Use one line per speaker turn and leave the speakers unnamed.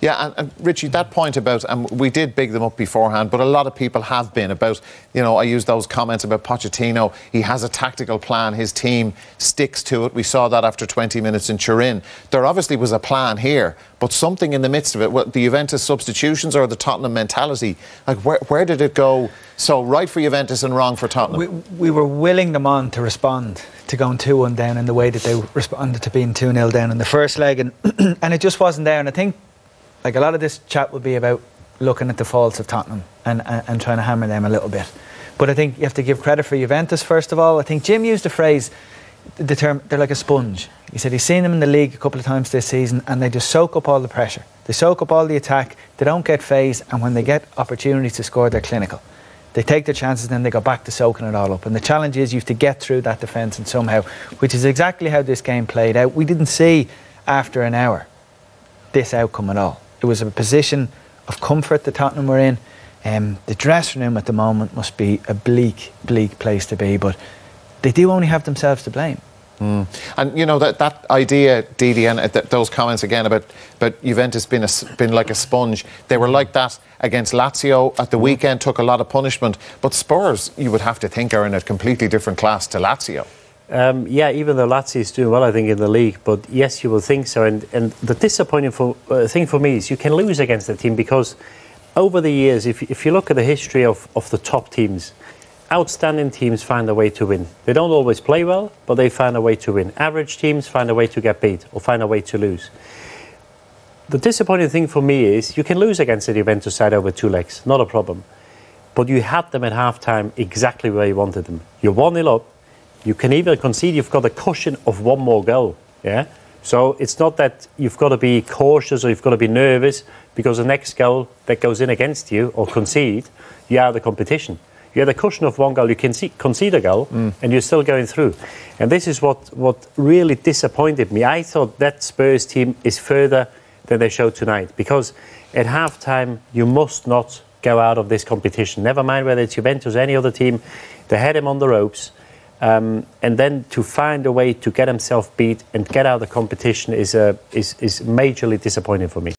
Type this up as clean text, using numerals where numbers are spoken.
Yeah, and Richie, that point about, and we did big them up beforehand, but a lot of people have been about, I used those comments about Pochettino. He has a tactical plan, his team sticks to it. We saw that after 20 minutes in Turin. There obviously was a plan here, but something in the midst of it, the Juventus substitutions or the Tottenham mentality, like where did it go so right for Juventus and wrong for Tottenham?
We were willing them on to respond to going 2-1 down in the way that they responded to being 2-0 down in the first leg, and and it just wasn't there. And I think like a lot of this chat will be about looking at the faults of Tottenham and trying to hammer them a little bit. But I think you have to give credit for Juventus first of all. I think Jim used the phrase, the term, they're like a sponge. He said he's seen them in the league a couple of times this season and they just soak up all the pressure. They soak up all the attack, they don't get phased, and when they get opportunities to score, they're clinical. They take their chances and then they go back to soaking it all up. And the challenge is you have to get through that defence and somehow, which is exactly how this game played out. We didn't see after an hour this outcome at all. It was a position of comfort that Tottenham were in. The dressing room at the moment must be a bleak, bleak place to be, but they do only have themselves to blame.
And that idea, Didi, and those comments again about Juventus being like a sponge, they were like that against Lazio at the weekend, took a lot of punishment, but Spurs, you would have to think, are in a completely different class to Lazio.
Yeah, even though Lazio is doing well, I think, in the league, but yes, you will think so. And the disappointing thing for me is you can lose against the team because over the years, if you look at the history of the top teams, outstanding teams find a way to win. They don't always play well, but they find a way to win. Average teams find a way to get beat or find a way to lose. The disappointing thing for me is you can lose against the Juventus side over 2 legs, not a problem. But you had them at half-time exactly where you wanted them. You're 1-0 up. You can even concede you've got a cushion of 1 more goal. Yeah. So it's not that you've got to be cautious or you've got to be nervous because the next goal that goes in against you or concede, you are the competition. You had a cushion of 1 goal, you can concede a goal, and you're still going through. And this is what really disappointed me. I thought that Spurs team is further than they showed tonight because at half-time you must not go out of this competition. Never mind whether it's Juventus or any other team. They had him on the ropes. And then to find a way to get himself beat and get out of the competition is majorly disappointing for me.